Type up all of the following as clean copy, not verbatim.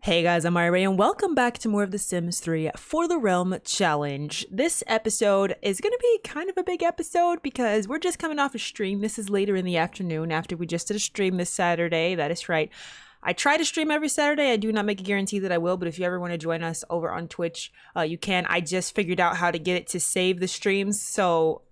Hey guys, I'm Ira and welcome back to more of The Sims 3 For the Realm Challenge. This episode is going to be kind of a big episode because we're just coming off a stream. This is later in the afternoon after we just did a stream this Saturday. That is right. I try to stream every Saturday. I do not make a guarantee that I will, but if you ever want to join us over on Twitch, you can. I just figured out how to get it to save the streams, so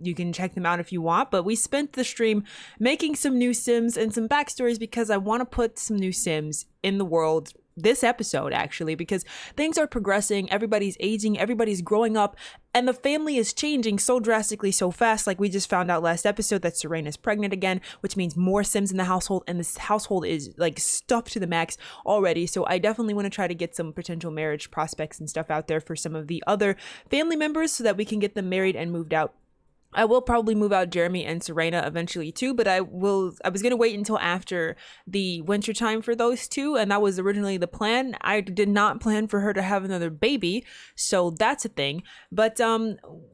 you can check them out if you want. But we spent the stream making some new Sims and some backstories because I want to put some new Sims in the world this episode, actually, because things are progressing, everybody's aging, everybody's growing up, and the family is changing so drastically so fast. Like we just found out last episode that Serena's pregnant again, which means more Sims in the household, and this household is like stuffed to the max already. So I definitely want to try to get some potential marriage prospects and stuff out there for some of the other family members so that we can get them married and moved out. I will probably move out Jeremy and Serena eventually too, but I was going to wait until after the winter time for those two, and that was originally the plan. I did not plan for her to have another baby, so that's a thing. But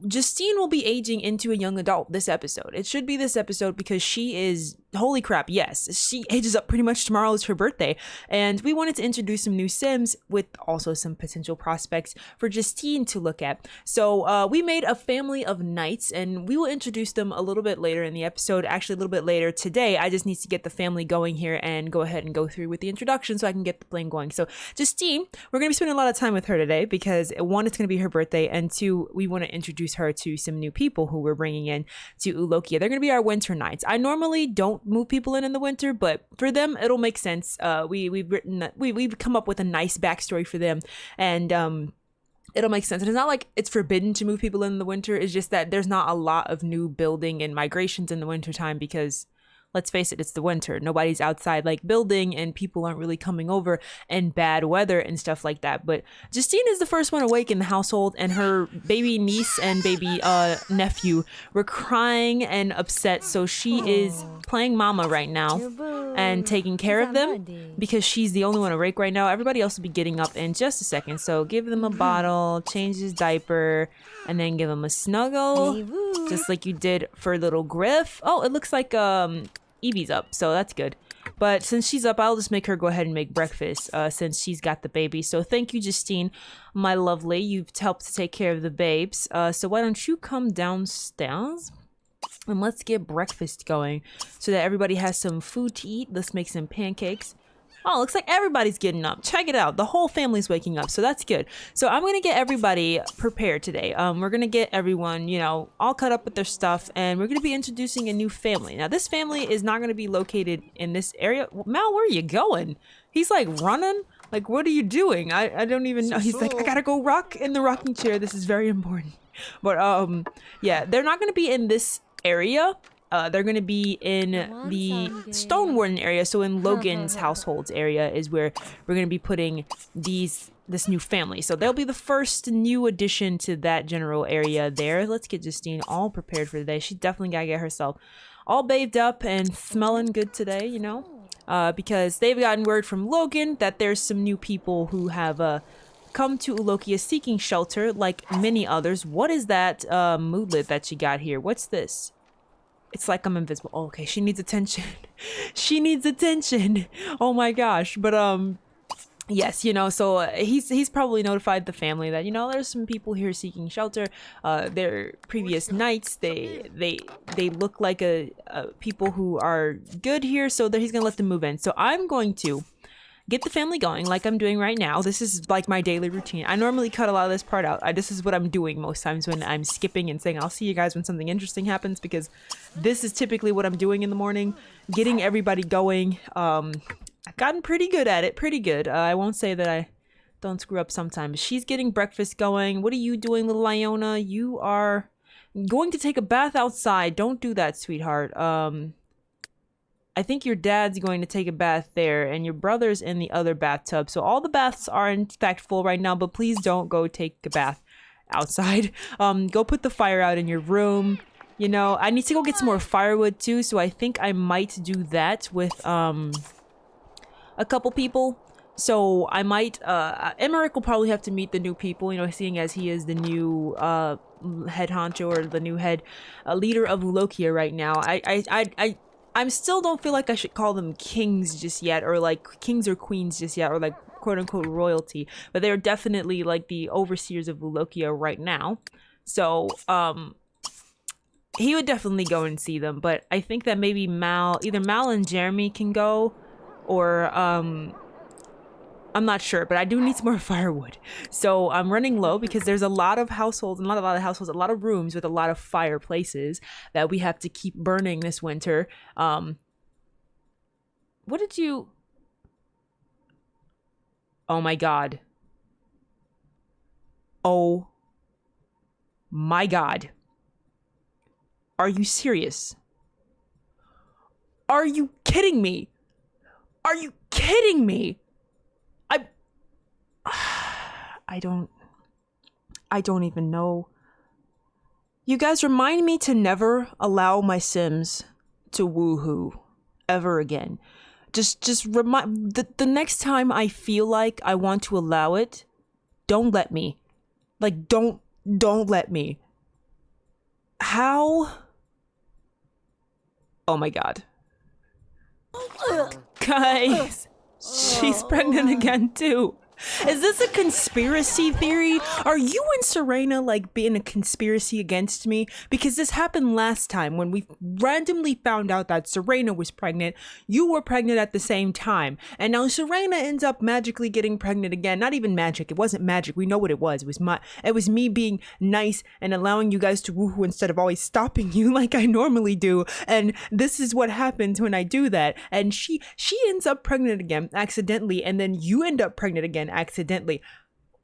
Justine will be aging into a young adult this episode. It should be this episode because she is, holy crap, yes, she ages up pretty much. Tomorrow is her birthday, and we wanted to introduce some new Sims with also some potential prospects for Justine to look at. So we made a family of knights, and we will introduce them a little bit later in the episode, actually a little bit later today. I just need to get the family going here and go ahead and go through with the introduction so I can get the plane going. So Justine, we're going to be spending a lot of time with her today because one, it's going to be her birthday, and two, we want to introduce her to some new people who we're bringing in to Ulokea. They're going to be our winter knights. I normally don't move people in the winter, but for them it'll make sense. We've come up with a nice backstory for them, and it'll make sense. And it's not like it's forbidden to move people in the winter. It's just that there's not a lot of new building and migrations in the winter time because, let's face it, it's the winter. Nobody's outside like building, and people aren't really coming over in bad weather and stuff like that. But Justine is the first one awake in the household, and her baby niece and baby nephew were crying and upset. So she is playing mama right now and taking care of them because she's the only one awake right now. Everybody else will be getting up in just a second. So give them a bottle, change his diaper, and then give him a snuggle, just like you did for little Griff. Oh, it looks like Evie's up, so that's good. But since she's up, I'll just make her go ahead and make breakfast since she's got the baby. So thank you, Justine, my lovely. You've helped to take care of the babes. So why don't you come downstairs and let's get breakfast going so that everybody has some food to eat. Let's make some pancakes. Oh, looks like everybody's getting up. Check it out. The whole family's waking up, so that's good. So I'm going to get everybody prepared today. We're going to get everyone, all cut up with their stuff, and we're going to be introducing a new family. Now, this family is not going to be located in this area. Mal, where are you going? He's like running. Like, what are you doing? I don't even know. He's like, I got to go rock in the rocking chair. This is very important. But, yeah, they're not going to be in this area. They're going to be in the Stonewarden area. So in Logan's households area is where we're going to be putting this new family. So they'll be the first new addition to that general area there. Let's get Justine all prepared for today. She definitely got to get herself all bathed up and smelling good today, because they've gotten word from Logan that there's some new people who have come to Ulokea seeking shelter like many others. What is that moodlet that she got here? What's this? It's like I'm invisible. Oh, okay, she needs attention. She needs attention. Oh my gosh. But yes, so he's probably notified the family that there's some people here seeking shelter. Their previous nights, they look like a people who are good here, so that he's gonna let them move in. So I'm going to get the family going like I'm doing right now. This is like my daily routine. I normally cut a lot of this part out. This is what I'm doing most times when I'm skipping and saying I'll see you guys when something interesting happens, because this is typically what I'm doing in the morning, getting everybody going. I've gotten pretty good at it, pretty good. I won't say that I don't screw up sometimes. She's getting breakfast going. What are you doing, little Iona? You are going to take a bath outside. Don't do that, sweetheart. I think your dad's going to take a bath there, and your brother's in the other bathtub. So all the baths are in fact full right now, but please don't go take a bath outside. Go put the fire out in your room. I need to go get some more firewood too, so I think I might do that with a couple people. So I might, Emmerich will probably have to meet the new people, seeing as he is the new head honcho, or the new head leader of Ulokea right now. I still don't feel like I should call them kings just yet, or like kings or queens just yet, or like quote unquote royalty, but they're definitely like the overseers of Ulokea right now. So, he would definitely go and see them, but I think that maybe either Mal and Jeremy can go, or, I'm not sure, but I do need some more firewood. So I'm running low because there's a lot of households, and a lot of rooms with a lot of fireplaces that we have to keep burning this winter. What did you... Oh my God. Oh my God. Are you serious? Are you kidding me? Are you kidding me? I don't even know. You guys remind me to never allow my Sims to woohoo ever again. Just remind the next time I feel like I want to allow it, don't let me. Like don't let me. How? Oh my God. Guys, she's pregnant again too. Is this a conspiracy theory? Are you and Serena like being a conspiracy against me? Because this happened last time when we randomly found out that Serena was pregnant. You were pregnant at the same time. And now Serena ends up magically getting pregnant again. Not even magic. It wasn't magic. We know what it was. It was me being nice and allowing you guys to woohoo instead of always stopping you like I normally do. And this is what happens when I do that. And she ends up pregnant again accidentally, and then you end up pregnant again accidentally.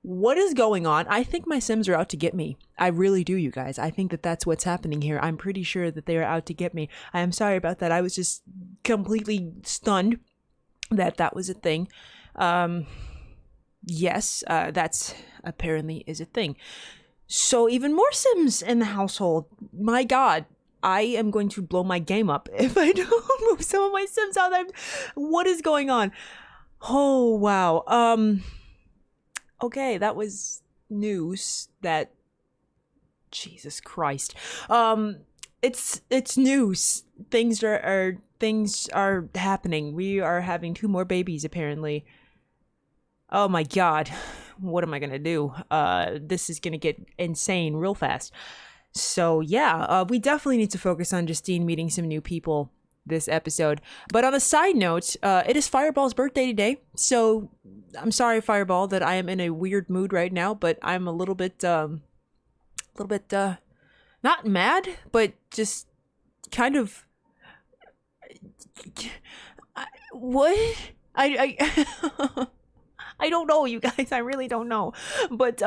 What is going on? I think my Sims are out to get me. I really do, you guys. I think that that's what's happening here. I'm pretty sure that they are out to get me. I am sorry about that. I was just completely stunned that was a thing. Yes, that's apparently is a thing. So even more Sims in the household. My God, I am going to blow my game up if I don't move some of my Sims out there. What is going on? Oh, wow. Okay, that was news that... Jesus Christ. It's news. Things are happening. We are having 2 more babies, apparently. Oh my God. What am I gonna do? This is gonna get insane real fast. So yeah, we definitely need to focus on Justine meeting some new people this episode. But on a side note, it is Fireball's birthday today, so I'm sorry, Fireball, that I am in a weird mood right now, but I'm a little bit not mad, but just kind of what? I I don't know, you guys. I really don't know. But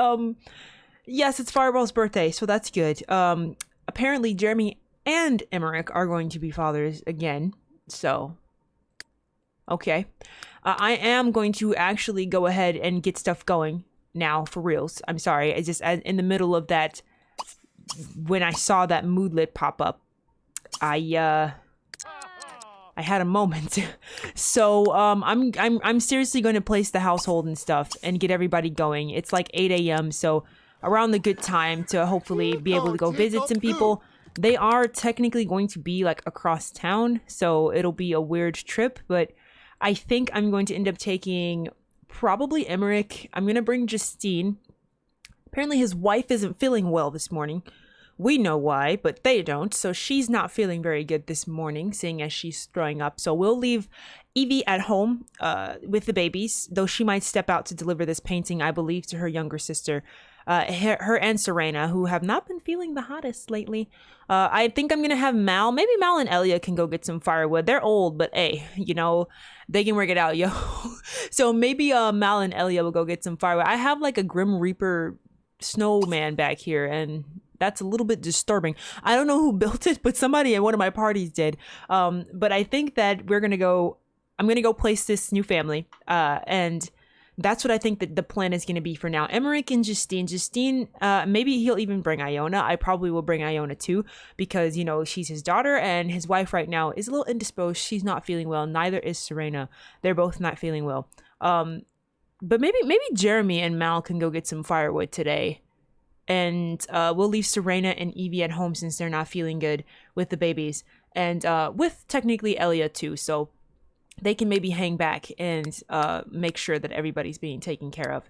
yes, it's Fireball's birthday, so that's good. Apparently Jeremy and Emmerich are going to be fathers again, so okay. I am going to actually go ahead and get stuff going now, for reals. I'm sorry, I just in the middle of that, when I saw that moodlet pop up, I had a moment. So I'm seriously going to place the household and stuff and get everybody going. It's like 8 a.m. so around the good time to hopefully be able to go visit some people. They are technically going to be like across town, so it'll be a weird trip, but I think I'm going to end up taking probably Emmerich. I'm going to bring Justine. Apparently his wife isn't feeling well this morning. We know why, but they don't. So she's not feeling very good this morning, seeing as she's throwing up. So we'll leave Evie at home with the babies, though she might step out to deliver this painting, I believe, to her younger sister. Her and Serena, who have not been feeling the hottest lately. I think I'm going to have Mal. Maybe Mal and Elia can go get some firewood. They're old, but hey, you know, they can work it out, yo. So maybe Mal and Elia will go get some firewood. I have like a Grim Reaper snowman back here, and that's a little bit disturbing. I don't know who built it, but somebody at one of my parties did. But I think that I'm going to go place this new family. And that's what I think that the plan is going to be for now. Emmerich and Justine. Justine, maybe he'll even bring Iona. I probably will bring Iona too, because, you know, she's his daughter, and his wife right now is a little indisposed. She's not feeling well. Neither is Serena. They're both not feeling well. But maybe Jeremy and Mal can go get some firewood today. And we'll leave Serena and Evie at home since they're not feeling good with the babies. And with technically Elia too. So they can maybe hang back and make sure that everybody's being taken care of.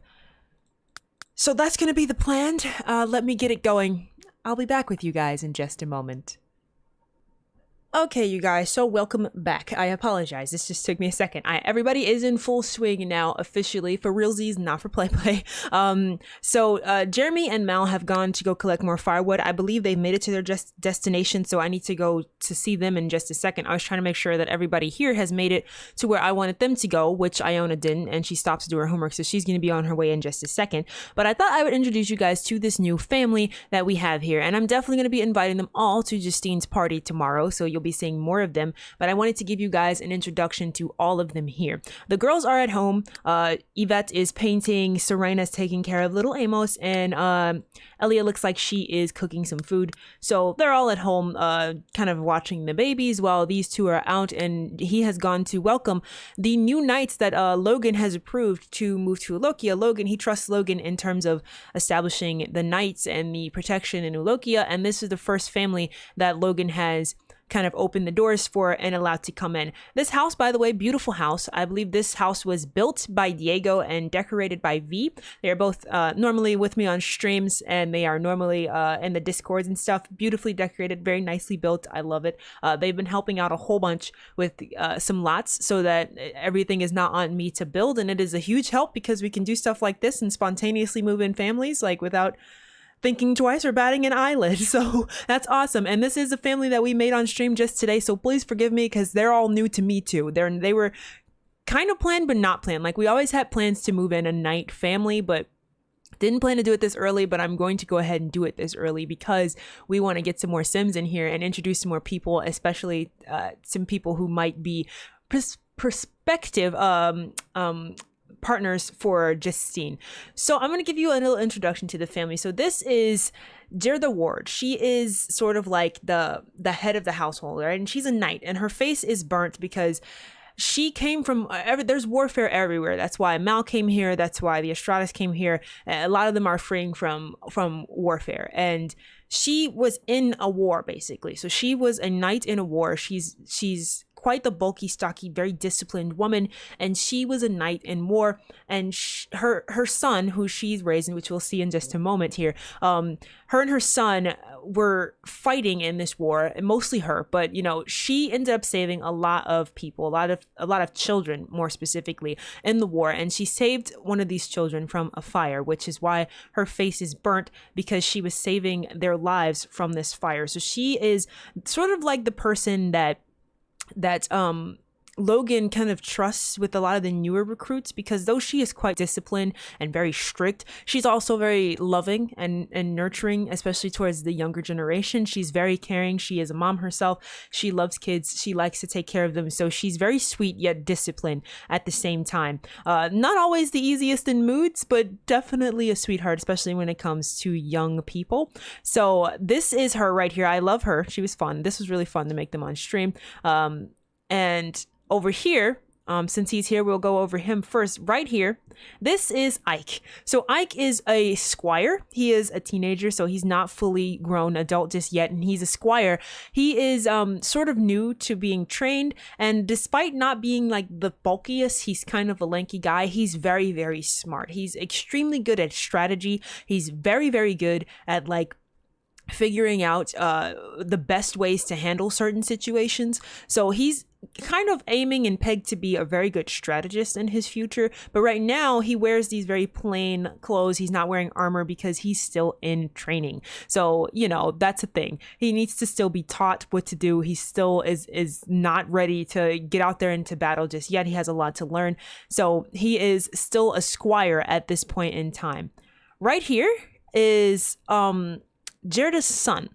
So that's going to be the plan. Let me get it going. I'll be back with you guys in just a moment. Okay, you guys, so welcome back. I apologize. This just took me a second. Everybody is in full swing now, officially, for realsies, not for play. So Jeremy and Mal have gone to go collect more firewood. I believe they've made it to their destination, so I need to go to see them in just a second. I was trying to make sure that everybody here has made it to where I wanted them to go, which Iona didn't, and she stopped to do her homework, so she's going to be on her way in just a second. But I thought I would introduce you guys to this new family that we have here, and I'm definitely going to be inviting them all to Justine's party tomorrow, so you'll be seeing more of them, but I wanted to give you guys an introduction to all of them here. The girls are at home. Yvette is painting, Serena's taking care of little Amos, and Elia looks like she is cooking some food. So they're all at home kind of watching the babies while these two are out, and he has gone to welcome the new knights that Logan has approved to move to Ulokea. Logan, he trusts Logan in terms of establishing the knights and the protection in Ulokea, and this is the first family that Logan has kind of opened the doors for and allowed to come in. This house, by the way, beautiful house. I believe this house was built by Diego and decorated by V. They are both normally with me on streams, and they are normally in the Discords and stuff. Beautifully decorated, very nicely built. I love it. They've been helping out a whole bunch with some lots so that everything is not on me to build, and it is a huge help because we can do stuff like this and spontaneously move in families like without thinking twice or batting an eyelid. So that's awesome. And this is a family that we made on stream just today, so please forgive me because they're all new to me too. They were kind of planned but not planned. Like, we always had plans to move in a night family, but didn't plan to do it this early, but I'm going to go ahead and do it this early because we want to get some more Sims in here and introduce some more people, especially some people who might be prospective partners for Justine. So I'm going to give you a little introduction to the family. So this is Gerda Ward. She is sort of like the head of the household, right? And she's a knight, and her face is burnt because she came from there's warfare everywhere. That's why Mal came here. That's why the Estradas came here. A lot of them are freeing from warfare, and she was in a war basically. So she was a knight in a war. She's quite the bulky, stocky, very disciplined woman, and she was a knight in war. And her son, who she's raising, which we'll see in just a moment here, her and her son were fighting in this war, mostly her, but she ended up saving a lot of people, a lot of children more specifically in the war, and she saved one of these children from a fire, which is why her face is burnt, because she was saving their lives from this fire. So she is sort of like the person that Logan kind of trusts with a lot of the newer recruits, because though she is quite disciplined and very strict, she's also very loving and nurturing, especially towards the younger generation. She's very caring. She is a mom herself. She loves kids. She likes to take care of them. So she's very sweet yet disciplined at the same time. Not always the easiest in moods, but definitely a sweetheart, especially when it comes to young people. So this is her right here. I love her. She was fun. This was really fun to make them on stream. And over here, since he's here, we'll go over him first. Right here, this is Ike. So Ike is a squire. He is a teenager, so he's not fully grown adult just yet, and he's a squire. He is sort of new to being trained, and despite not being like the bulkiest, he's kind of a lanky guy. He's very, very smart. He's extremely good at strategy. He's very, very good at figuring out the best ways to handle certain situations. So he's kind of aiming and pegged to be a very good strategist in his future, but right now he wears these very plain clothes. He's not wearing armor because he's still in training. So that's a thing. He needs to still be taught what to do. He still is not ready to get out there into battle just yet. He has a lot to learn. So he is still a squire at this point in time. Right here is Gerda's son,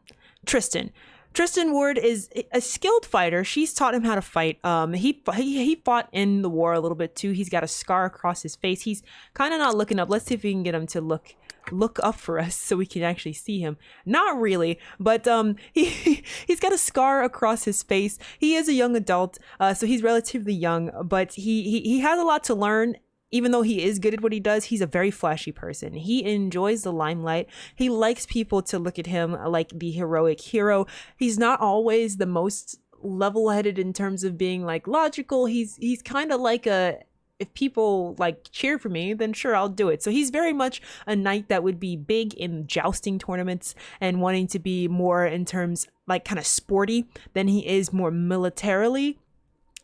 Tristan. Tristan Ward is a skilled fighter. She's taught him how to fight. He fought in the war a little bit too. He's got a scar across his face. He's kind of not looking up. Let's see if we can get him to look up for us so we can actually see him. Not really, but he's got a scar across his face. He is a young adult, so he's relatively young, but he has a lot to learn. Even though he is good at what he does, he's a very flashy person. He enjoys the limelight. He likes people to look at him like the heroic hero. He's not always the most level-headed in terms of being like logical. He's kind of like a, if people like cheer for me, then sure, I'll do it. So he's very much a knight that would be big in jousting tournaments and wanting to be more in terms like kind of sporty than he is more militarily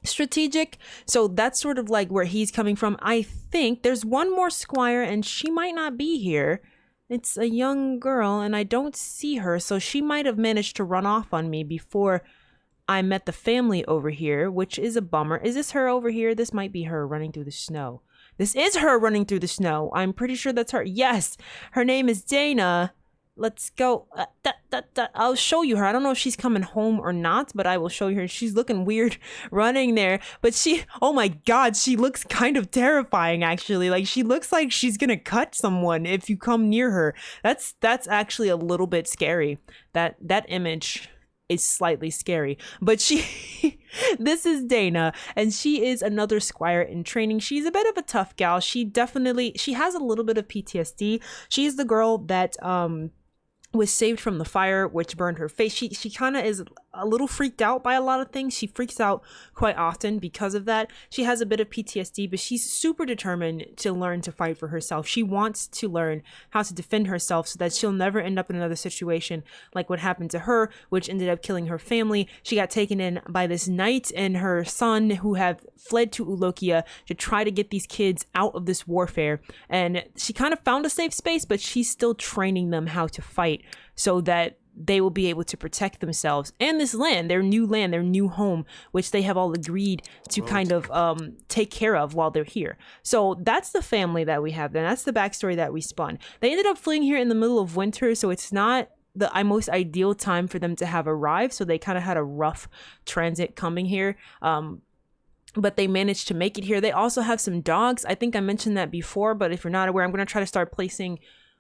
strategic. So that's sort of like where he's coming from. I think there's one more squire and she might not be here. It's a young girl and I don't see her, so she might have managed to run off on me before I met the family over here, which is a bummer. Is this her over here? This might be her running through the snow. This is her running through the snow. I'm pretty sure that's her. Yes, her name is Dana. Let's go. I'll show you her. I don't know if she's coming home or not, but I will show you her. She's looking weird running there. But she, oh my God, she looks kind of terrifying, actually. Like, she looks like she's gonna cut someone if you come near her. That's actually a little bit scary. That image is slightly scary, but she this is Dana and she is another squire in training. She's a bit of a tough gal. She has a little bit of PTSD. She's the girl that was saved from the fire which burned her face. She kind of is a little freaked out by a lot of things. She freaks out quite often because of that. She has a bit of PTSD, but she's super determined to learn to fight for herself. She wants to learn how to defend herself so that she'll never end up in another situation like what happened to her, which ended up killing her family. She got taken in by this knight and her son who have fled to Ulokea to try to get these kids out of this warfare. And she kind of found a safe space, but she's still training them how to fight so that they will be able to protect themselves and this land, their new home, which they have all agreed to kind of take care of while they're here. So that's the family that we have. Then that's the backstory that we spun. They ended up fleeing here in the middle of winter, so it's not the most ideal time for them to have arrived. So they kind of had a rough transit coming here. But they managed to make it here. They also have some dogs. I think I mentioned that before, but if you're not aware, I'm going to try to start placing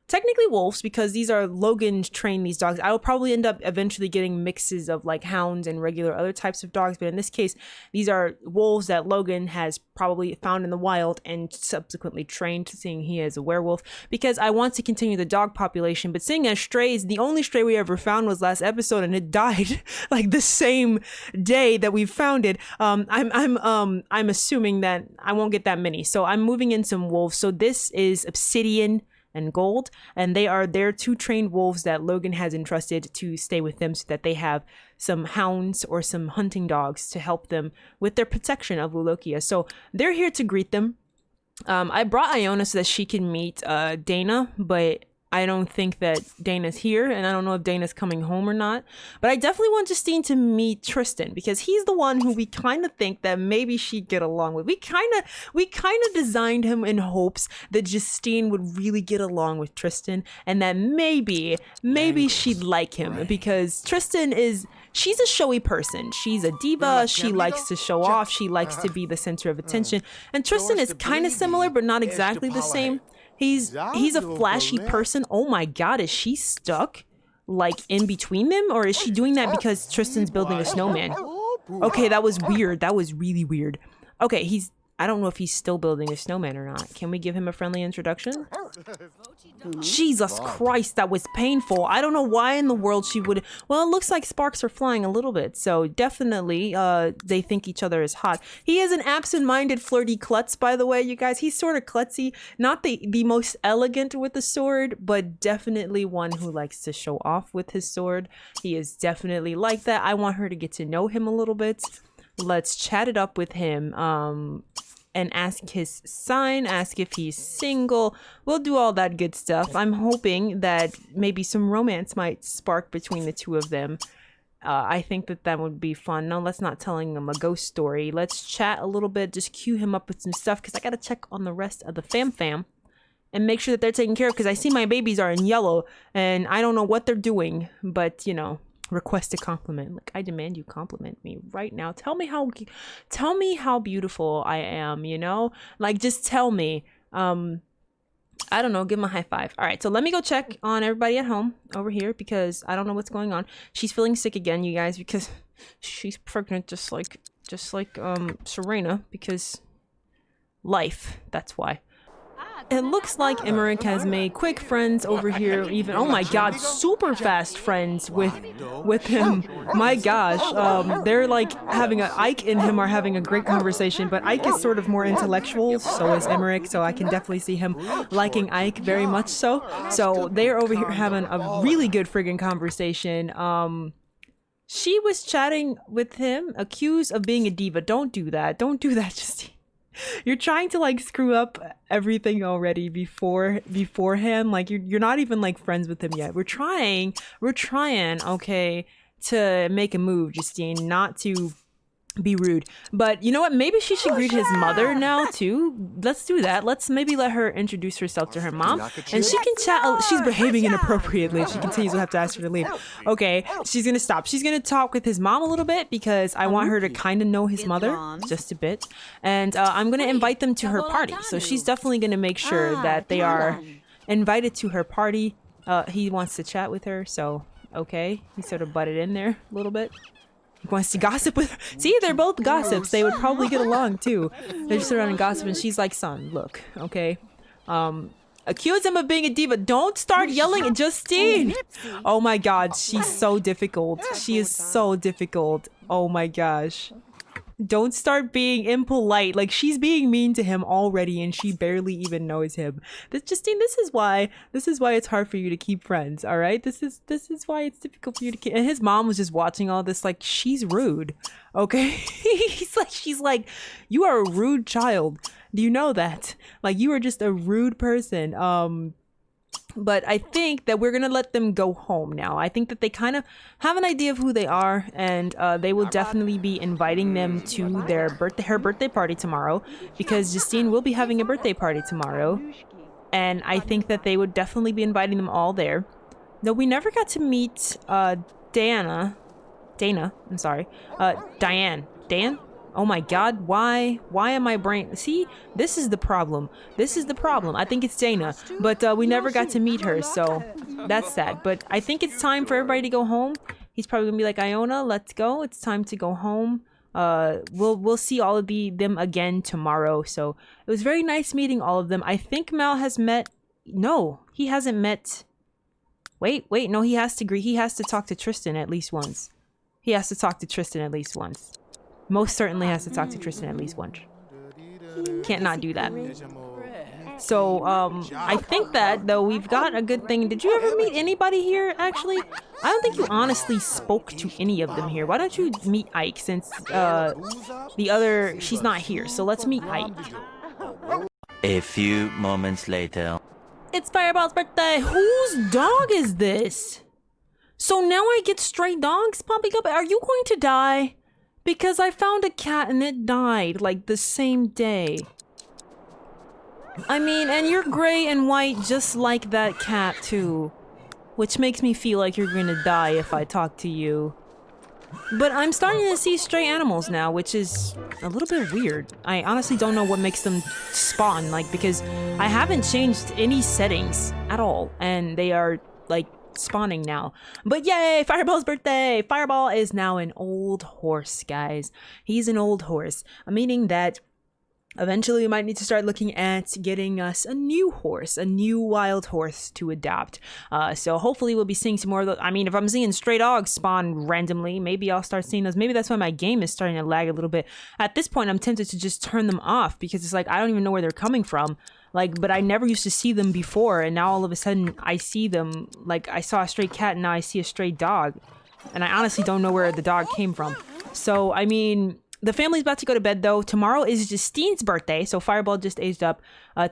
technically wolves because these are Logan trained these dogs. I will probably end up eventually getting mixes of like hounds and regular other types of dogs, but in this case these are wolves that Logan has probably found in the wild and subsequently trained, seeing he is a werewolf, because I want to continue the dog population. But seeing as strays, the only stray we ever found was last episode and it died like the same day that we found it. I'm assuming that I won't get that many, so I'm moving in some wolves. So this is Obsidian and Gold, and they are their two trained wolves that Logan has entrusted to stay with them so that they have some hounds or some hunting dogs to help them with their protection of Ulokea. So they're here to greet them. I brought Iona so that she can meet Dana, but I don't think that Dana's here, and I don't know if Dana's coming home or not. But I definitely want Justine to meet Tristan because he's the one who we kind of think that maybe she'd get along with. We kind of designed him in hopes that Justine would really get along with Tristan, and that maybe she'd like him because Tristan she's a showy person. She's a diva. She likes to show off. She likes to be the center of attention. And Tristan is kind of similar, but not exactly the same. He's a flashy person. Oh my God, is she stuck like in between them, or is she doing that because Tristan's building a snowman? Okay, that was weird. That was really weird. Okay, I don't know if he's still building a snowman or not. Can we give him a friendly introduction? Jesus Christ, that was painful. I don't know why in the world she would. Well, it looks like sparks are flying a little bit, so definitely they think each other is hot. He is an absent-minded flirty klutz, by the way, you guys. He's sort of klutzy, not the most elegant with the sword, but definitely one who likes to show off with his sword. He is definitely like that. I want her to get to know him a little bit. Let's chat it up with him and ask his sign, ask if he's single. We'll do all that good stuff. I'm hoping that maybe some romance might spark between the two of them. I think that would be fun. No, let's not telling him a ghost story. Let's chat a little bit, just cue him up with some stuff because I got to check on the rest of the fam and make sure that they're taken care of because I see my babies are in yellow and I don't know what they're doing, but you know, request a compliment. Like, I demand you compliment me right now. Tell me how beautiful I am, you know? Like, just tell me. I don't know, give him a high five. All right, so let me go check on everybody at home over here because I don't know what's going on. She's feeling sick again, you guys, because she's pregnant just like Serena, because life, that's why. it looks like Emmerich has made quick friends over here. Even, oh my god, super fast friends with him. My gosh, they're like Ike and him are having a great conversation, but Ike is sort of more intellectual, so is Emmerich, so I can definitely see him liking Ike very much so. So they're over here having a really good friggin' conversation. She was chatting with him, accused of being a diva. Don't do that. Don't do that, Justine. You're trying to like screw up everything already beforehand. Like you're not even like friends with him yet. We're trying, okay, to make a move, Justine, not to be rude. But you know what? Maybe she should greet his mother now too. Let's do that. Let's maybe let her introduce herself to her mom, and she can chat. She's behaving inappropriately. If she continues, we'll have to ask her to leave. Okay, she's gonna stop. She's gonna talk with his mom a little bit because I want her to kind of know his mother just a bit, and I'm gonna invite them to her party. So she's definitely gonna make sure that they are invited to her party. He wants to chat with her, so okay, he sort of butted in there a little bit. He wants to gossip with her. See, they're both gossips. They would probably get along too. They're just around and gossip, and she's like, son, look, okay. Accuse him of being a diva. Don't start yelling at Justine. Oh my god, she's so difficult. She is so difficult. Oh my gosh. Don't start being impolite. Like, she's being mean to him already and she barely even knows him. Justine, this is why it's hard for you to keep friends, all right? This is why it's difficult for you to keep. And his mom was just watching all this like, she's rude, okay? She's like, you are a rude child. Do you know that? Like, you are just a rude person. But I think that we're going to let them go home now. I think that they kind of have an idea of who they are, and they will definitely be inviting them to her birthday party tomorrow, because Justine will be having a birthday party tomorrow. And I think that they would definitely be inviting them all there. No, we never got to meet Diane. Oh my god, why am I brain... See, this is the problem. I think it's Dana, but we never got to meet her, so that's sad. But I think it's time for everybody to go home. He's probably gonna be like, Iona, let's go. It's time to go home. We'll see all of them again tomorrow. So it was very nice meeting all of them. I think Mal has met... No, he hasn't met... Wait, no, he has to talk to Tristan at least once. Most certainly has to talk to Tristan at least once. Can't not do that. So, I think that, though, we've got a good thing. Did you ever meet anybody here, actually? I don't think you honestly spoke to any of them here. Why don't you meet Ike, since, she's not here. So let's meet Ike. A few moments later. It's Fireball's birthday! Whose dog is this? So now I get stray dogs popping up? Are you going to die? Because I found a cat and it died, like, the same day. I mean, and you're gray and white just like that cat, too. Which makes me feel like you're gonna die if I talk to you. But I'm starting to see stray animals now, which is a little bit weird. I honestly don't know what makes them spawn, like, because I haven't changed any settings at all. And they are, like, spawning now. But yay, Fireball's birthday! Fireball is now an old horse, guys. He's an old horse, meaning that eventually we might need to start looking at getting us a new horse, a new wild horse to adopt. So hopefully we'll be seeing some more of those. I mean, if I'm seeing stray dogs spawn randomly, maybe I'll start seeing those. Maybe that's why my game is starting to lag a little bit. At this point, I'm tempted to just turn them off because it's like, I don't even know where they're coming from. Like, but I never used to see them before, and now all of a sudden I see them. Like, I saw a stray cat and now I see a stray dog. And I honestly don't know where the dog came from. So, I mean, the family's about to go to bed, though. Tomorrow is Justine's birthday, so Fireball just aged up.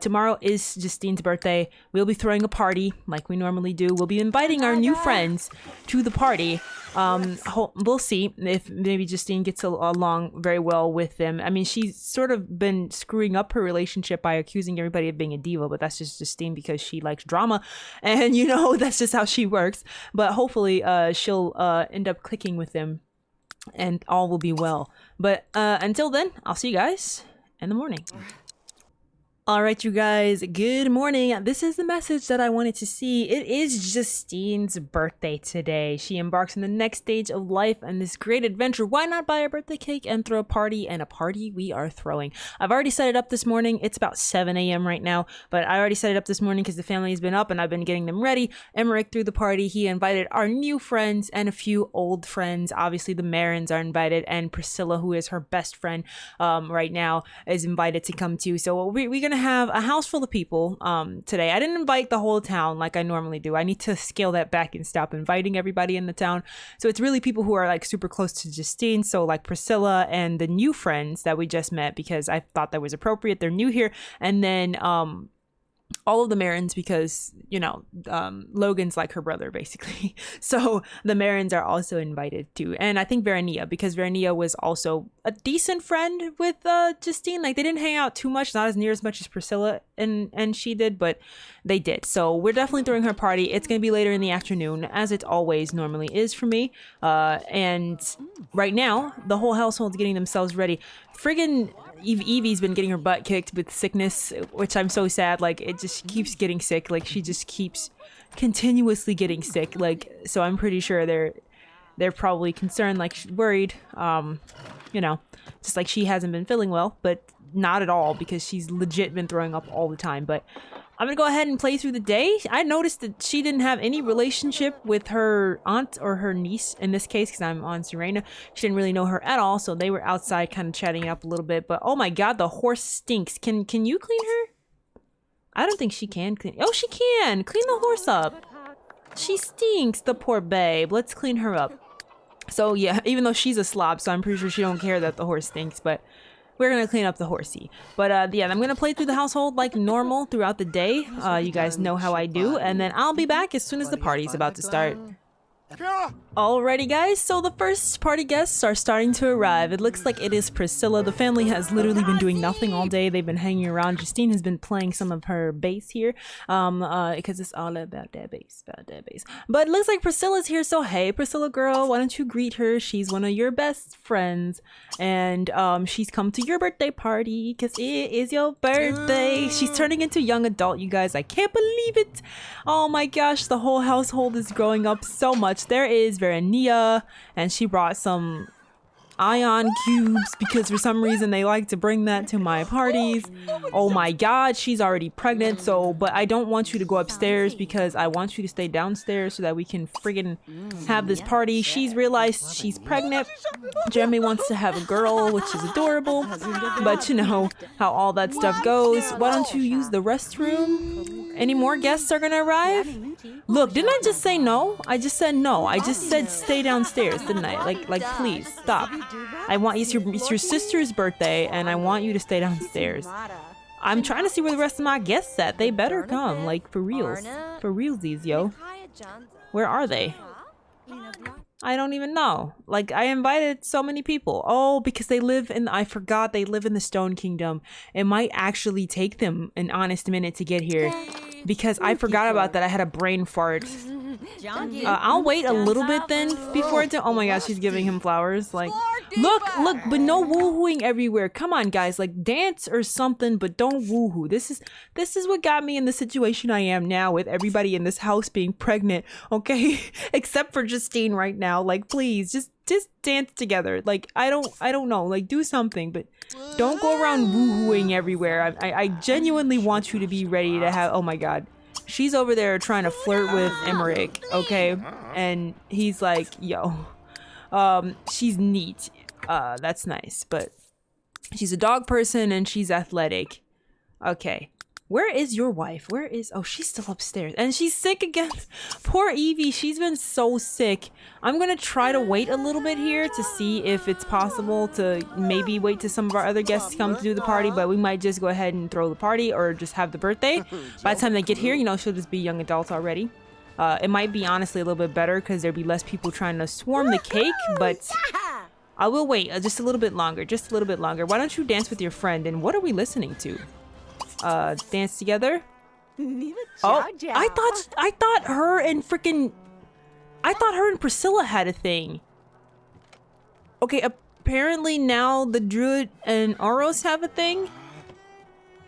Tomorrow is Justine's birthday. We'll be throwing a party, like we normally do. We'll be inviting our new friends to the party. We'll see if maybe Justine gets along very well with them. I mean, she's sort of been screwing up her relationship by accusing everybody of being a diva, but that's just Justine because she likes drama. And, you know, that's just how she works. But hopefully she'll end up clicking with them and all will be well. But until then, I'll see you guys in the morning. All right, you guys, good morning. This is the message that I wanted to see. It is Justine's birthday today. She embarks on the next stage of life and this great adventure. Why not buy a birthday cake and throw a party? And a party we are throwing. I've already set it up this morning. It's about 7 a.m. right now, but I already set it up this morning because the family has been up and I've been getting them ready. Emmerich threw the party. He invited our new friends and a few old friends. Obviously, the Marins are invited, and Priscilla, who is her best friend right now, is invited to come too. So we're going to have a house full of people today. I didn't invite the whole town like I normally do. I need to scale that back and stop inviting everybody in the town. So it's really people who are like super close to Justine. So like Priscilla and the new friends that we just met, because I thought that was appropriate. They're new here. And then all of the Marins, because Logan's like her brother basically. So the Marins are also invited too, and I think Verania, because Verania was also a decent friend with Justine. Like they didn't hang out too much, not as near as much as Priscilla and she did, but they did. So we're definitely throwing her party. It's gonna be later in the afternoon, as it always normally is for me. And right now the whole household's getting themselves ready. Friggin' Evie's been getting her butt kicked with sickness, which I'm so sad. Like it just keeps getting sick. Like she just keeps continuously getting sick. Like, so I'm pretty sure they're probably concerned, like worried. Just like she hasn't been feeling well, but not at all, because she's legit been throwing up all the time. But I'm gonna go ahead and play through the day. I noticed that she didn't have any relationship with her aunt or her niece in this case, because I'm on Serena. She didn't really know her at all, so they were outside kind of chatting it up a little bit. But oh my god, the horse stinks. Can you clean her? I don't think she can clean. Oh, she can! Clean the horse up. She stinks, the poor babe. Let's clean her up. So yeah, even though she's a slob, so I'm pretty sure she don't care that the horse stinks, but we're gonna clean up the horsey. But yeah, I'm gonna play through the household like normal throughout the day. You guys know how I do, and then I'll be back as soon as the party's about to start. Alrighty guys, so the first party guests are starting to arrive. It looks like it is Priscilla. The family has literally been doing nothing all day. They've been hanging around. Justine has been playing some of her bass here, because it's all about that bass, But it looks like Priscilla's here, so hey Priscilla girl, why don't you greet her? She's one of your best friends, and she's come to your birthday party because it is your birthday. She's turning into young adult, you guys. I can't believe it. Oh my gosh, the whole household is growing up so much. There is Verania, and she brought some ion cubes because for some reason they like to bring that to my parties. Oh my god, she's already pregnant. So, but I don't want you to go upstairs because I want you to stay downstairs so that we can friggin' have this party. She's realized she's pregnant. Jeremy wants to have a girl, which is adorable, but you know how all that stuff goes. Why don't you use the restroom? Any more guests are gonna arrive? Look, didn't I just say no? I just said no. I just said stay downstairs, didn't I? Like please stop. I want it's your sister's birthday, and I want you to stay downstairs. I'm trying to see where the rest of my guests at. They better come, like for reals, for realsies, yo. Where are they? I don't even know. Like I invited so many people. Oh, because they live in. I forgot they live in the Stone Kingdom. It might actually take them an honest minute to get here, because I forgot about that. I had a brain fart. I'll wait a little bit then before it. Oh my gosh, she's giving him flowers. Like, look, but no woohooing everywhere. Come on, guys, like dance or something, but don't woohoo. This is what got me in the situation I am now, with everybody in this house being pregnant. Okay, except for Justine right now. Like, please, just dance together. Like, I don't know. Like, do something, but don't go around woohooing everywhere. I genuinely want you to be ready to have. Oh my god. She's over there trying to flirt with Emmerich, okay? And he's like, yo, she's neat. That's nice, but she's a dog person and she's athletic. Okay. Where is your wife? Oh, she's still upstairs and she's sick again. Poor Evie, she's been so sick. I'm gonna try to wait a little bit here to see if it's possible to maybe wait till some of our other guests come to do the party, but we might just go ahead and throw the party or just have the birthday. By the time they get here, she'll just be young adults already. It might be honestly a little bit better because there'd be less people trying to swarm the cake, but I will wait just a little bit longer, Why don't you dance with your friend? And what are we listening to? Dance together? Oh, I thought her and Priscilla had a thing. Okay, apparently now the Druid and Oros have a thing.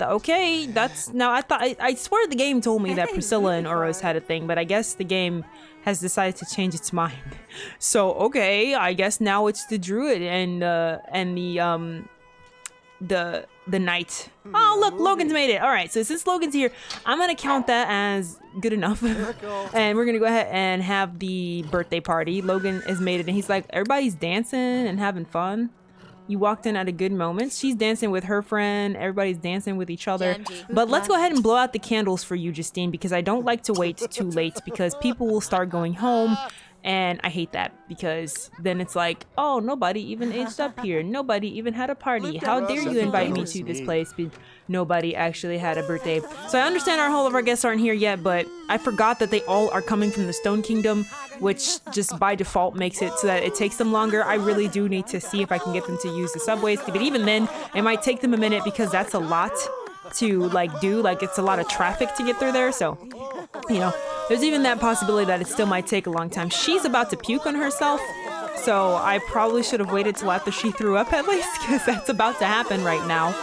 Okay, that's now. I swear the game told me that Priscilla and Oros had a thing, but I guess the game has decided to change its mind. So okay, I guess now it's the druid and the knight. Oh look, Logan's made it. All right, so since Logan's here, I'm gonna count that as good enough, and we're gonna go ahead and have the birthday party. Logan has made it, and he's like, everybody's dancing and having fun. You walked in at a good moment. She's dancing with her friend. Everybody's dancing with each other. But let's go ahead and blow out the candles for you, Justine, because I don't like to wait too late because people will start going home. And I hate that because then it's like, oh, nobody even aged up here. Nobody even had a party. How dare you invite me to this place? But nobody actually had a birthday. So I understand all of our guests aren't here yet, but I forgot that they all are coming from the Stone Kingdom, which just by default makes it so that it takes them longer. I really do need to see if I can get them to use the subways. But even then, it might take them a minute because that's a lot to do. Like, it's a lot of traffic to get through there. So, you know, there's even that possibility that it still might take a long time. She's about to puke on herself, so I probably should have waited till after she threw up at least, because that's about to happen right now.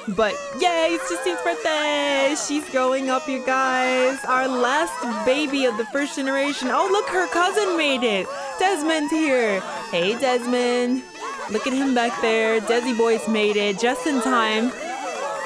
But yay, it's Justine's birthday! She's growing up, you guys. Our last baby of the first generation. Oh, look, her cousin made it. Desmond's here. Hey, Desmond. Look at him back there. Desi boy's made it just in time.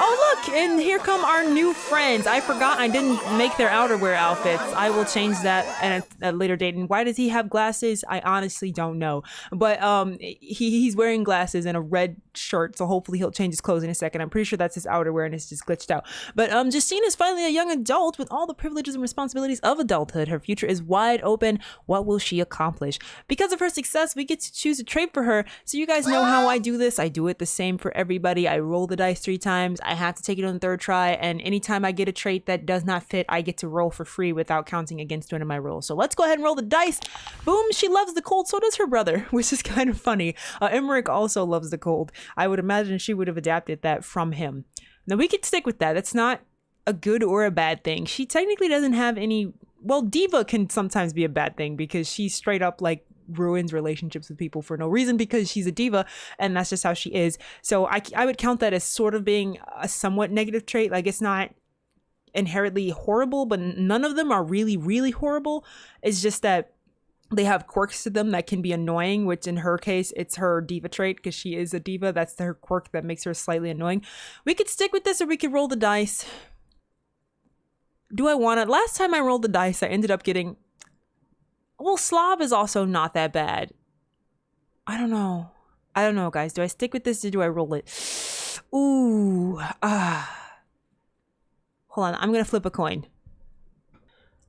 Oh, look, and here come our new friends. I forgot I didn't make their outerwear outfits. I will change that at a later date. And why does he have glasses? I honestly don't know. But he's wearing glasses and a red shirt, so hopefully he'll change his clothes in a second. I'm pretty sure that's his outerwear and it's just glitched out. But Justine is finally a young adult with all the privileges and responsibilities of adulthood. Her future is wide open. What will she accomplish? Because of her success, we get to choose a trait for her. So you guys know how I do this. I do it the same for everybody. I roll the dice 3 times. I have to take it on the 3rd try, and anytime I get a trait that does not fit, I get to roll for free without counting against one of my rolls. So let's go ahead and roll the dice. Boom, she loves the cold, so does her brother, which is kind of funny. Emmerich also loves the cold. I would imagine she would have adapted that from him. Now we could stick with that. That's not a good or a bad thing. She technically doesn't have any, well, diva can sometimes be a bad thing because she's straight up ruins relationships with people for no reason because she's a diva and that's just how she is. So I would count that as sort of being a somewhat negative trait. It's not inherently horrible, but none of them are really, really horrible. It's just that they have quirks to them that can be annoying, which in her case, it's her diva trait because she is a diva. That's her quirk that makes her slightly annoying. We could stick with this or we could roll the dice. Do I want it? Last time I rolled the dice, I ended up getting... Well, Slav is also not that bad. I don't know, guys. Do I stick with this or do I roll it? Ooh. Hold on. I'm going to flip a coin.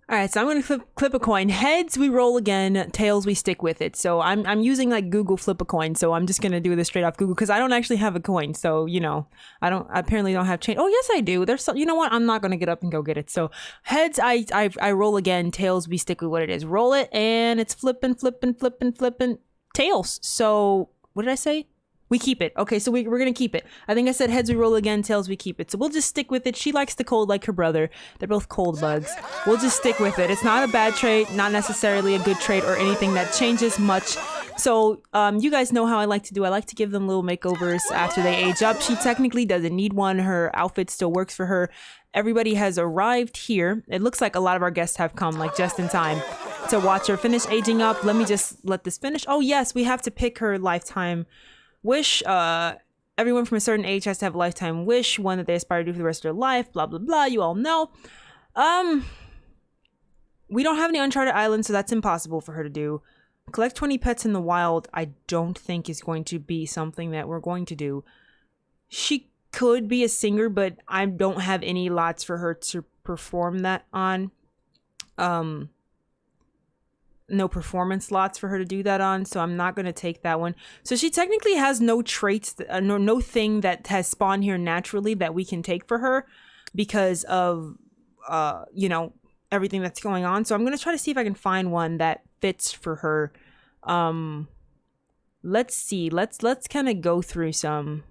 All right, so I'm going to flip a coin. Heads, we roll again. Tails, we stick with it. So I'm using Google flip a coin. So I'm just going to do this straight off Google because I don't actually have a coin. So, I apparently don't have change. Oh, yes, I do. There's some, you know what? I'm not going to get up and go get it. So heads, I roll again. Tails, we stick with what it is. Roll it, and it's flipping. Tails. So what did I say? We keep it. Okay, so we're going to keep it. I think I said heads we roll again, tails we keep it. So we'll just stick with it. She likes the cold like her brother. They're both cold bugs. We'll just stick with it. It's not a bad trait, not necessarily a good trait or anything that changes much. So you guys know how I like to do. I like to give them little makeovers after they age up. She technically doesn't need one. Her outfit still works for her. Everybody has arrived here. It looks like a lot of our guests have come just in time to watch her finish aging up. Let me just let this finish. Oh, yes, we have to pick her lifetime wish. Everyone from a certain age has to have a lifetime wish, one that they aspire to do for the rest of their life, blah blah blah. You all know. We don't have any uncharted islands, so that's impossible for her to do. Collect 20 pets in the wild, I don't think is going to be something that we're going to do. She could be a singer, but I don't have any lots for her to perform that on. No performance slots for her to do that on, so I'm not going to take that one. So she technically has no traits, no thing that has spawned here naturally that we can take for her because of, everything that's going on. So I'm going to try to see if I can find one that fits for her. Let's see. Let's kind of go through some.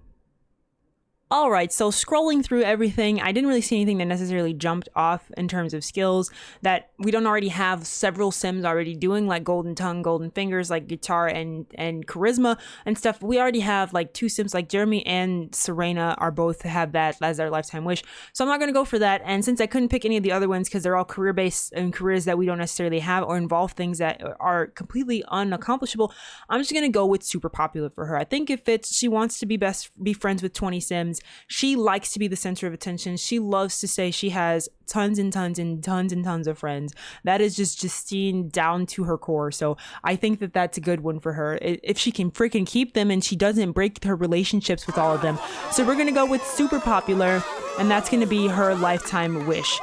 All right, so scrolling through everything, I didn't really see anything that necessarily jumped off in terms of skills that we don't already have several Sims already doing, like Golden Tongue, Golden Fingers, like Guitar and Charisma and stuff. We already have like 2 Sims, like Jeremy and Serena are both have that as their lifetime wish. So I'm not going to go for that. And since I couldn't pick any of the other ones because they're all career-based and careers that we don't necessarily have or involve things that are completely unaccomplishable, I'm just going to go with super popular for her. I think it fits. She wants to be friends with 20 Sims. She likes to be the center of attention. She loves to say she has tons and tons and tons and tons of friends. That is just Justine down to her core. So I think that that's a good one for her if she can freaking keep them and she doesn't break her relationships with all of them. So we're going to go with super popular, and that's going to be her lifetime wish.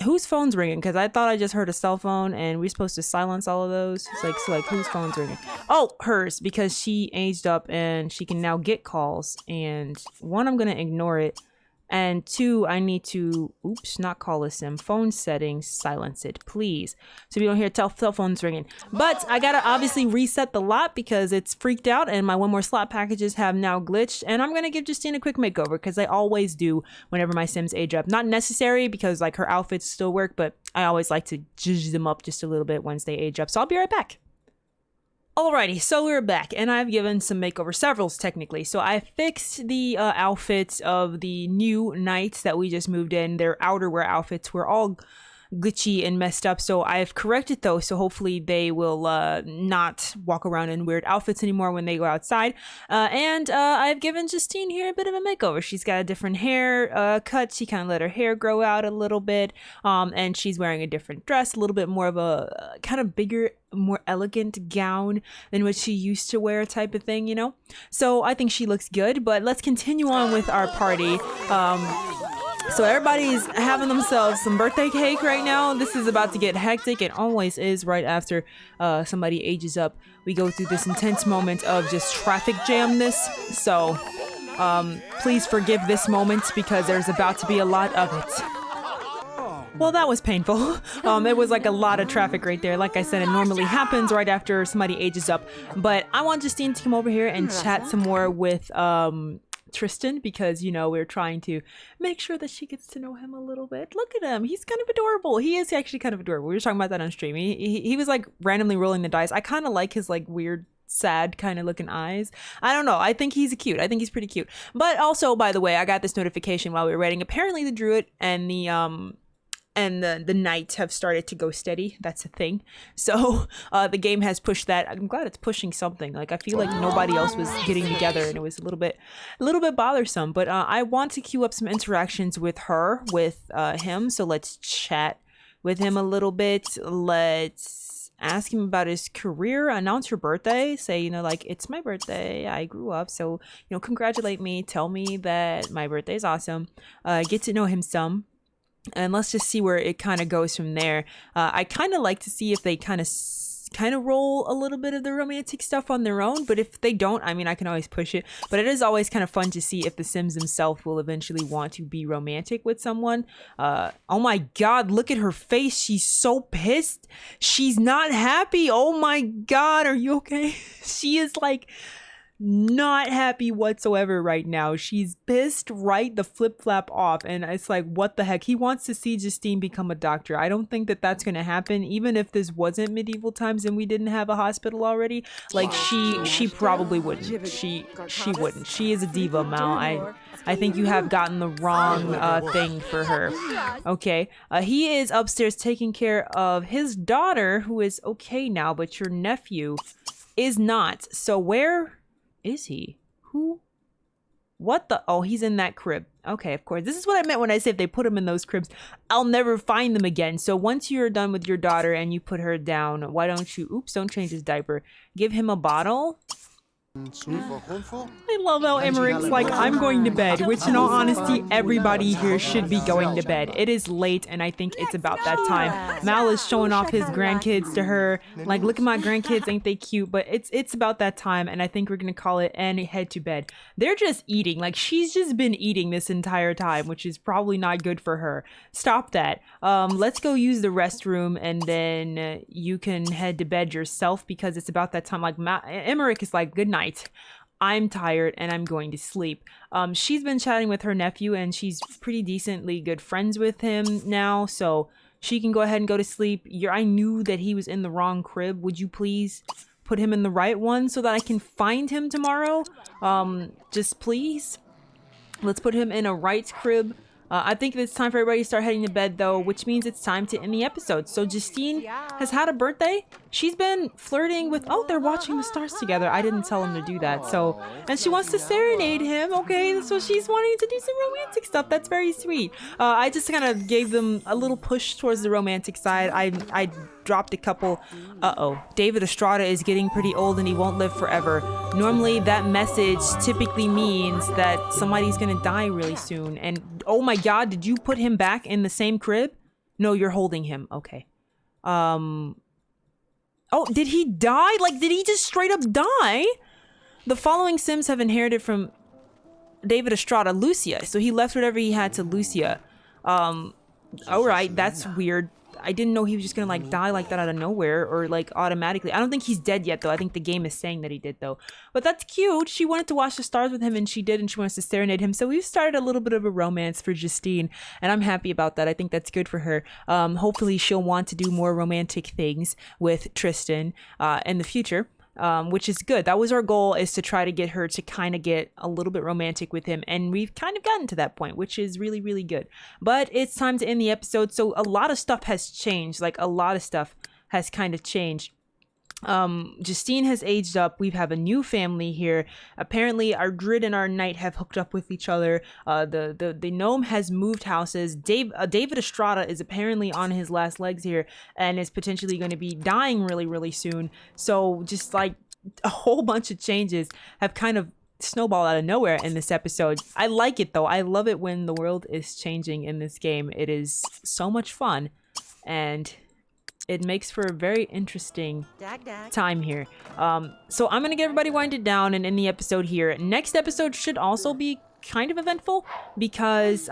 Whose phone's ringing? Because I thought I just heard a cell phone and we're supposed to silence all of those. It's like whose phone's ringing? Oh, hers, because she aged up and she can now get calls. And 1, I'm going to ignore it. And 2, I need to, not call a sim. Phone settings, silence it, please. So you don't hear cell phones ringing. But I gotta obviously reset the lot because it's freaked out and my one more slot packages have now glitched. And I'm gonna give Justine a quick makeover because I always do whenever my Sims age up. Not necessary because like her outfits still work, but I always like to zhuzh them up just a little bit once they age up. So I'll be right back. Alrighty, so we're back, and I've given some makeover, severals technically. So I fixed the outfits of the new knights that we just moved in. Their outerwear outfits were all glitchy and messed up, so I've corrected those, so hopefully they will not walk around in weird outfits anymore when they go outside. And I've given Justine here a bit of a makeover. She's got a different hair cut. She kind of let her hair grow out a little bit, and she's wearing a different dress, a little bit more of a kind of bigger, more elegant gown than what she used to wear, type of thing, you know? So I think she looks good, but let's continue on with our party. So everybody's having themselves some birthday cake right now. This is about to get hectic. It always is right after somebody ages up. We go through this intense moment of just traffic jamness. So please forgive this moment because there's about to be a lot of it. Well, that was painful. It was like a lot of traffic right there. Like I said, it normally happens right after somebody ages up. But I want Justine to come over here and chat some more with Tristan because, you know, we're trying to make sure that she gets to know him a little bit. Look at him. He's kind of adorable. He is actually kind of adorable. We were talking about that on stream. He was like randomly rolling the dice. I kind of like his like weird sad kind of looking eyes. I don't know. I think he's cute. I think he's pretty cute. But also, by the way, I got this notification while we were waiting. Apparently the druid and the knight have started to go steady. That's a thing. So the game has pushed that. I'm glad it's pushing something. Like I feel like nobody else was getting together and it was a little bit bothersome. But I want to queue up some interactions with him. So let's chat with him a little bit. Let's ask him about his career, announce your birthday, say, you know, like, it's my birthday, I grew up, so, you know, congratulate me, tell me that my birthday is awesome, get to know him some. And let's just see where it kind of goes from there. I kind of like to see if they kind of roll a little bit of the romantic stuff on their own. But if they don't, I mean, I can always push it. But it is always kind of fun to see if the Sims themselves will eventually want to be romantic with someone. Oh my God, look at her face. She's so pissed. She's not happy. Oh my God, are you okay? She is like not happy whatsoever right now. She's pissed right the flip-flap off, and it's like, what the heck? He wants to see Justine become a doctor. I don't think that that's going to happen, even if this wasn't medieval times and we didn't have a hospital already. Like, she probably wouldn't. She wouldn't. She is a diva, Mal. I think you have gotten the wrong thing for her. Okay. He is upstairs taking care of his daughter, who is okay now, but your nephew is not. So where is he? Who? What the? Oh, he's in that crib. Okay, of course. This is what I meant when I said if they put him in those cribs, I'll never find them again. So once you're done with your daughter and you put her down, why don't you, don't change his diaper. Give him a bottle. I love how Emmerich's like, I'm going to bed, which in all honesty, everybody here should be going to bed. It is late and I think it's about that time. Mal is showing off his grandkids to her. Like, look at my grandkids, ain't they cute? But it's about that time and I think we're going to call it and head to bed. They're just eating. Like, she's just been eating this entire time, which is probably not good for her. Stop that. Let's go use the restroom and then you can head to bed yourself because it's about that time. Like, Emmerich is like, good night. I'm tired and I'm going to sleep. She's been chatting with her nephew and she's pretty decently good friends with him now, so she can go ahead and go to sleep. I knew that he was in the wrong crib. Would you please put him in the right one so that I can find him tomorrow? Just please. Let's put him in a right crib. I think it's time for everybody to start heading to bed, though, which means it's time to end the episode. So Justine has had a birthday. She's been flirting with... Oh, they're watching the stars together. I didn't tell them to do that. So, and she wants to serenade him. Okay, so she's wanting to do some romantic stuff. That's very sweet. I just kind of gave them a little push towards the romantic side. I dropped a couple. David Estrada is getting pretty old and he won't live forever. Normally that message typically means that somebody's gonna die really soon. And oh my god, did you put him back in the same crib? No, you're holding him. Okay. Oh, did he die? Like, did he just straight up die? The following Sims have inherited from David Estrada Lucia, so he left whatever he had to Lucia. Alright, that's weird. I didn't know he was just gonna like die like that out of nowhere or like automatically. I don't think he's dead yet though. I think the game is saying that he did though. But that's cute. She wanted to watch the stars with him and she did, and she wants to serenade him. So we've started a little bit of a romance for Justine and I'm happy about that. I think that's good for her. Hopefully she'll want to do more romantic things with Tristan in the future. Which is good. That was our goal, is to try to get her to kind of get a little bit romantic with him. And we've kind of gotten to that point, which is really, really good. But it's time to end the episode. So a lot of stuff has changed. Like a lot of stuff has kind of changed. Justine has aged up. We have a new family here. Apparently our Druid and our Knight have hooked up with each other. The gnome has moved houses. David Estrada is apparently on his last legs here and is potentially going to be dying really, really soon. So just like a whole bunch of changes have kind of snowball out of nowhere in this episode. I like it though. I love it when the world is changing in this game. It is so much fun and it makes for a very interesting time here. So I'm gonna get everybody winded down and end the episode here. Next episode should also be kind of eventful because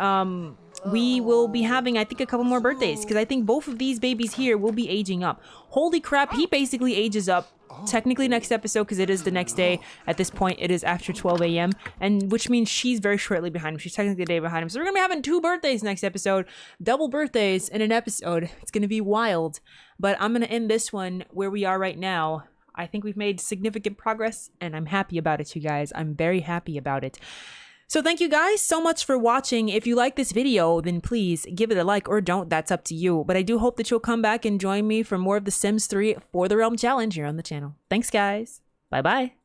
we will be having, I think, a couple more birthdays because I think both of these babies here will be aging up. Holy crap, he basically ages up. Technically next episode because it is the next day. At this point it is after 12 a.m. and which means she's very shortly behind him. She's technically a day behind him. So we're gonna be having 2 birthdays next episode. Double birthdays in an episode. It's gonna be wild. But I'm gonna end this one where we are right now. I think we've made significant progress and I'm happy about it, you guys. I'm very happy about it. So thank you guys so much for watching. If you like this video, then please give it a like or don't. That's up to you. But I do hope that you'll come back and join me for more of The Sims 3 For the Realm Challenge here on the channel. Thanks, guys. Bye-bye.